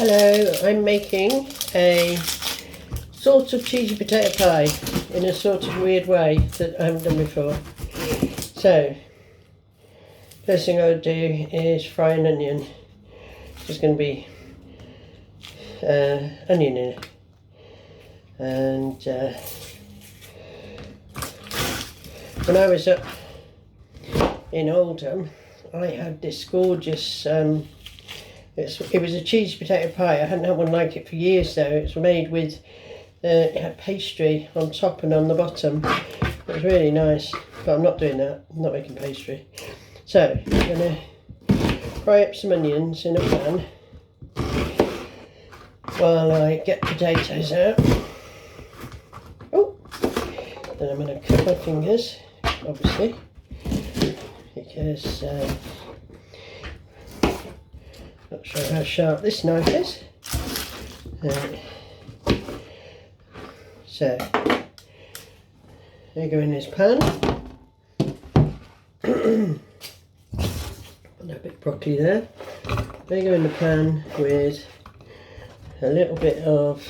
Hello, I'm making a sort of cheesy potato pie in a sort of weird way that I haven't done before. So, first thing I'll do is fry an onion. There's going to be onion in it. And when I was up in Oldham, I had this gorgeous it was a cheesy potato pie. I hadn't had one like it for years though. It was made with it had pastry on top and on the bottom. It was really nice, but I'm not doing that. I'm not making pastry. So I'm going to fry up some onions in a pan while I get potatoes out. Oh, then I'm going to cut my fingers, obviously, because not sure how sharp this knife is. So they go in this pan. Put a bit of broccoli there. They go in the pan with a little bit of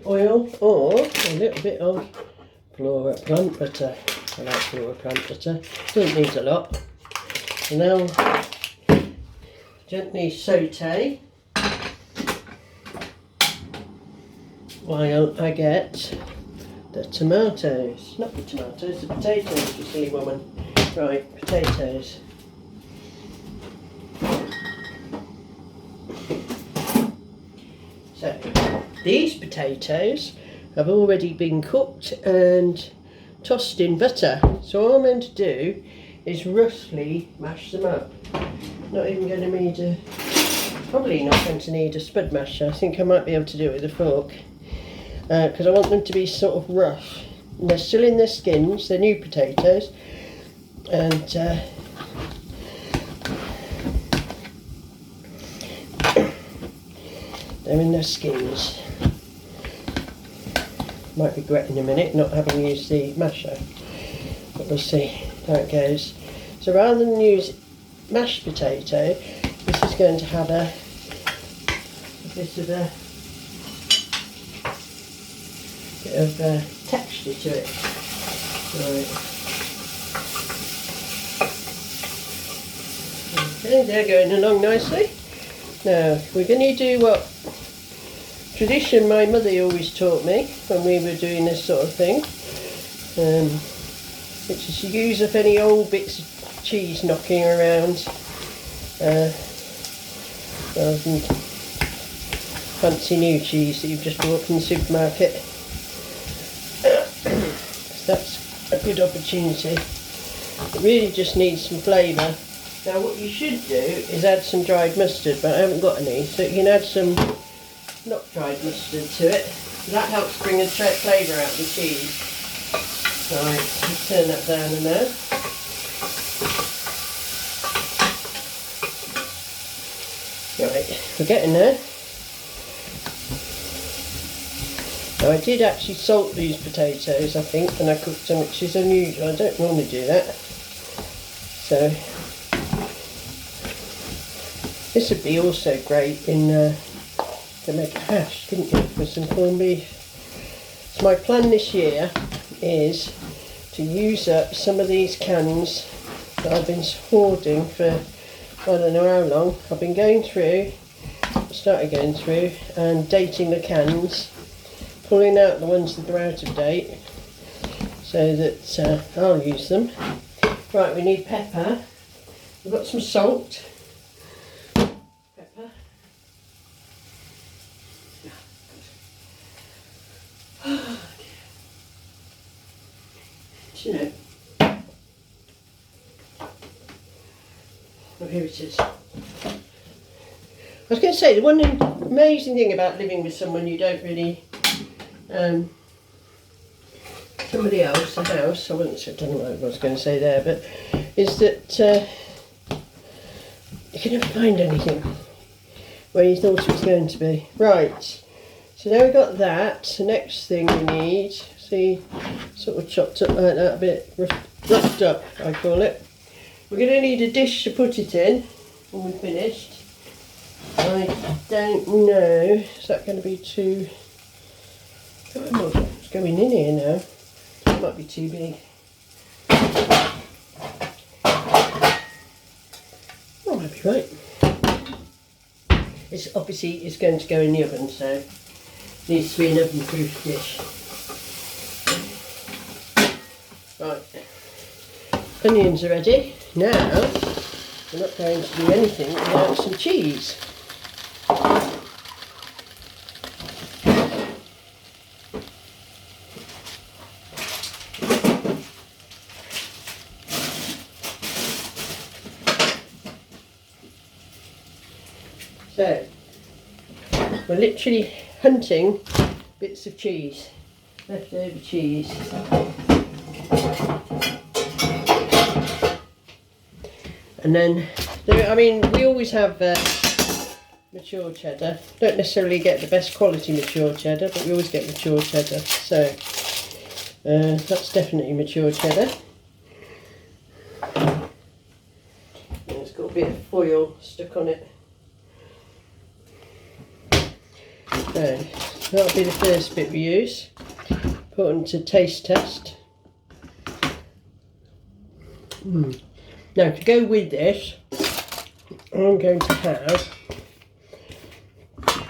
oil or a little bit of Flora plant butter. I like Flora plant butter. Doesn't need a lot. And now gently saute while I get the tomatoes. Not the tomatoes, the potatoes, you silly woman. Right, potatoes. So, these potatoes have already been cooked and tossed in butter. So all I'm going to do is roughly mash them up. Not even going to need probably not going to need a spud masher. I think I might be able to do it with a fork. Because I want them to be sort of rough. And they're still in their skins, they're new potatoes. And they're in their skins. Might regret in a minute not having used the masher. But we'll see how it goes. So rather than use mashed potato, this is going to have a bit of texture to it. Right. Okay, they're going along nicely. Now we're going to do what tradition my mother always taught me when we were doing this sort of thing, which is to use up any old bits of cheese knocking around rather than fancy new cheese that you've just bought from the supermarket. So that's a good opportunity. It really just needs some flavour. Now what you should do is add some dried mustard, but I haven't got any, so you can add some not dried mustard to it. That helps bring a flavour out of the cheese. Right, let's turn that down a minute. Right, we're getting there. Now I did actually salt these potatoes, I think, when I cooked them, which is unusual. I don't normally do that. So this would be also great in to make a hash, couldn't you, with some corned beef. So my plan this year is to use up some of these cans that I've been hoarding for I don't know how long. I've been started going through and dating the cans, pulling out the ones that are out of date so that I'll use them. Right, we need pepper. We've got some salt. Pepper. You know. Oh, here it is. I was going to say, the one amazing thing about living with someone you don't really, somebody else, the house, I don't know what I was going to say there, but is that you can never find anything where you thought it was going to be. Right, so now we've got that. The next thing we need, see, sort of chopped up like that, a bit roughed up, I call it. We're going to need a dish to put it in when we're finished. I don't know, is that going to be too... Oh, it's going in here now. It might be too big. Oh, might be right. It's obviously it's going to go in the oven, so it needs to be an oven-proof dish. Right, onions are ready. Now, we're not going to do anything without some cheese. So, we're literally hunting bits of cheese, leftover cheese. And then, I mean, we always have mature cheddar. Don't necessarily get the best quality mature cheddar, but we always get mature cheddar. So, that's definitely mature cheddar. And it's got a bit of foil stuck on it. So, that'll be the first bit we use. Put onto taste test. Now to go with this, I'm going to have,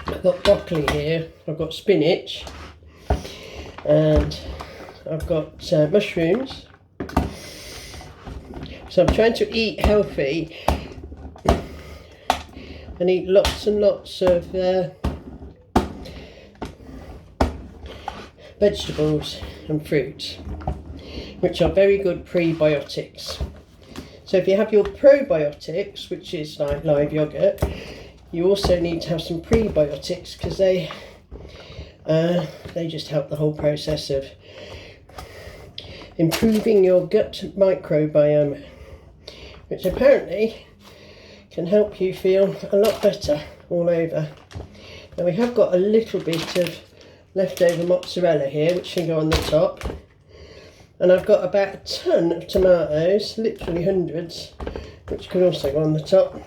I've got broccoli here, I've got spinach, and I've got mushrooms. So I'm trying to eat healthy and eat lots and lots of vegetables and fruits, which are very good prebiotics. So if you have your probiotics, which is like live yogurt, you also need to have some prebiotics, because they just help the whole process of improving your gut microbiome, which apparently can help you feel a lot better all over. Now we have got a little bit of leftover mozzarella here, which can go on the top. And I've got about a ton of tomatoes, literally hundreds, which can also go on the top.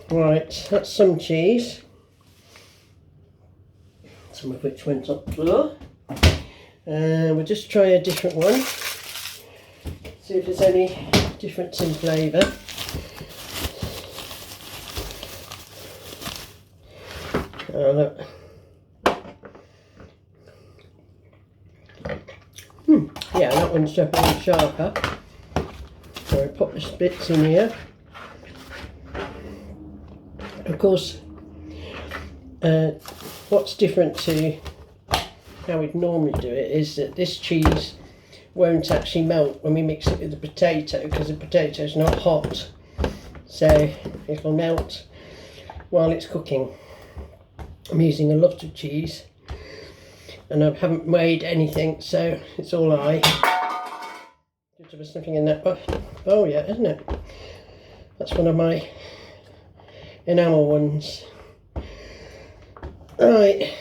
Right, that's some cheese, some of which went on the floor. We'll just try a different one, see if there's any difference in flavour. Oh, look. Yeah, that one's definitely sharper. So I pop the bits in here. Of course, what's different to how we'd normally do it is that this cheese won't actually melt when we mix it with the potato, because the potato's not hot. So it'll melt while it's cooking. I'm using a lot of cheese, and I haven't weighed anything, so it's all I. There was nothing in that bowl yet, isn't it? That's one of my enamel ones. Right.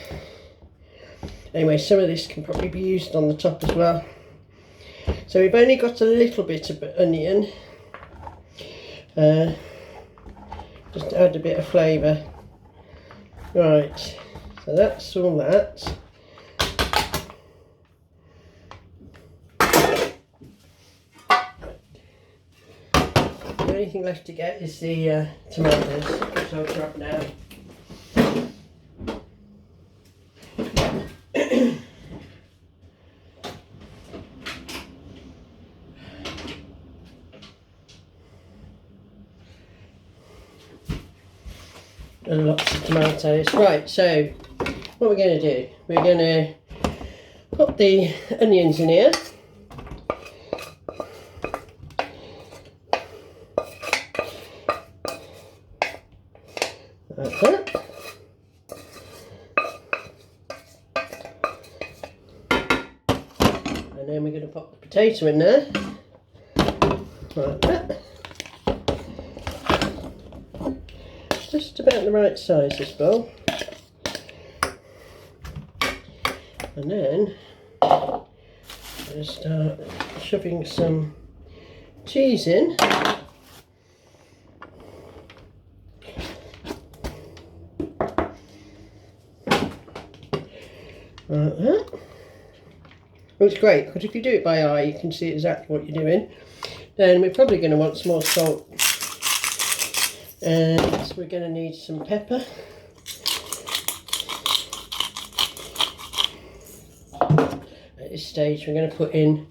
Anyway, some of this can probably be used on the top as well. So we've only got a little bit of onion. Just to add a bit of flavour. Right, so that's all that. The only thing left to get is the tomatoes, which I'll grab now. And lots of tomatoes. Right, so what we're going to do, we're going to put the onions in here. Like that. And then we're going to pop the potato in there. Like that. Just about the right size, this bowl. And then I'm going to start shoving some cheese in. like that. Looks great, because if you do it by eye, you can see exactly what you're doing. Then we're probably going to want some more salt. And we're going to need some pepper. At this stage, we're going to put in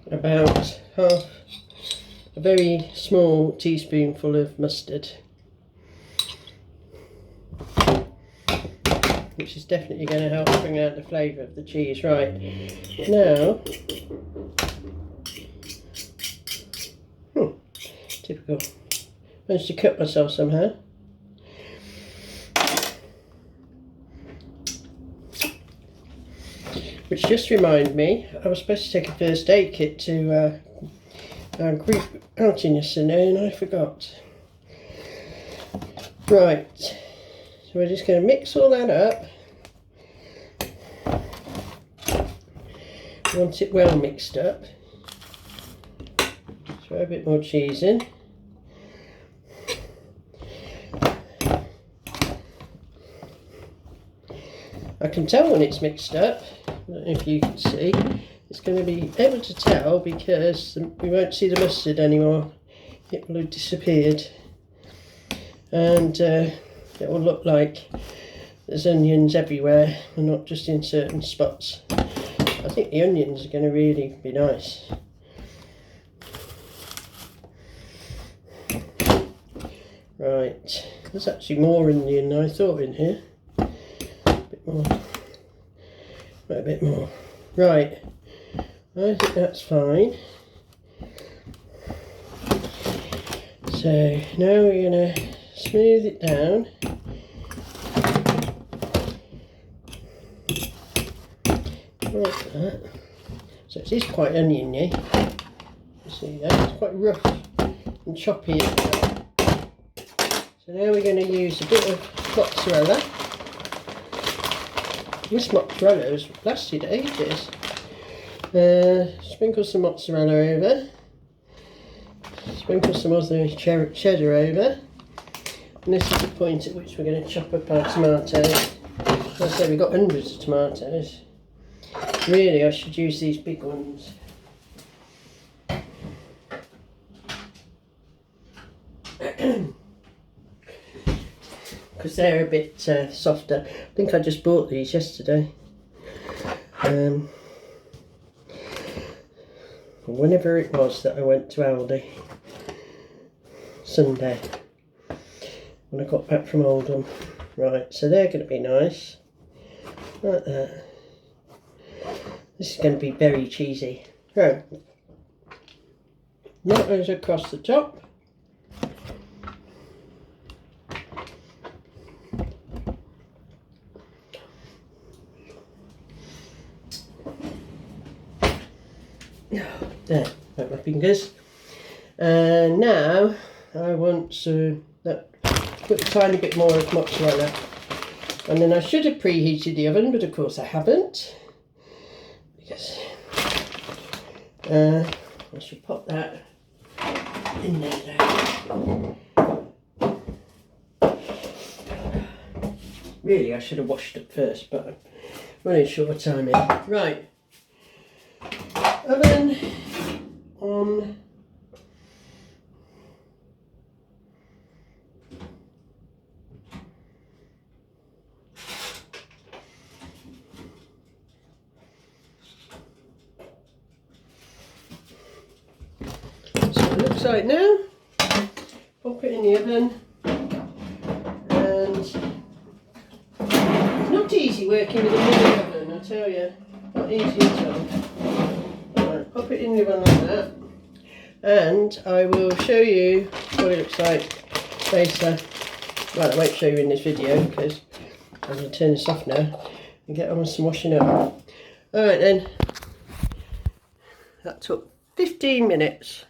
about half a very small teaspoonful of mustard, which is definitely going to help bring out the flavour of the cheese. Right, now, typical, managed to cut myself somehow. Which just reminded me, I was supposed to take a first aid kit to our group outing yesterday and I forgot. Right, so we're just going to mix all that up. Want it well mixed up. Throw a bit more cheese in. I can tell when it's mixed up. I don't know if you can see. It's going to be able to tell because we won't see the mustard anymore. It will have disappeared. And it will look like there's onions everywhere and not just in certain spots. I think the onions are going to really be nice. Right, there's actually more onion than I thought in here. A bit more. A bit more. Right, I think that's fine. So now we're going to smooth it down. Like that. So it is quite oniony. You see that? It's quite rough and choppy. So now we're going to use a bit of mozzarella. This mozzarella has lasted ages. Sprinkle some mozzarella over. Sprinkle some other cheddar over. And this is the point at which we're going to chop up our tomatoes. As I say, we've got hundreds of tomatoes. Really, I should use these big ones. Because they're a bit softer. I think I just bought these yesterday. Whenever it was that I went to Aldi. Sunday. When I got back from Oldham. Right, so they're going to be nice. Like that. This is going to be very cheesy. Right. That goes across the top. There, like my fingers. And now I want to put a tiny bit more of mozzarella. And then I should have preheated the oven, but of course I haven't. Because I should pop that in there now. Really, I should have washed it first, but I'm running short of time here. Right. Oven on. So it looks like now. Pop it in the oven. And it's not easy working with a mini oven, I tell you. Not easy at all. Right, pop it in the oven like that. And I will show you what it looks like later. Well, I won't show you in this video because I'm going to turn this off now and get on with some washing up. Alright then. That took 15 minutes.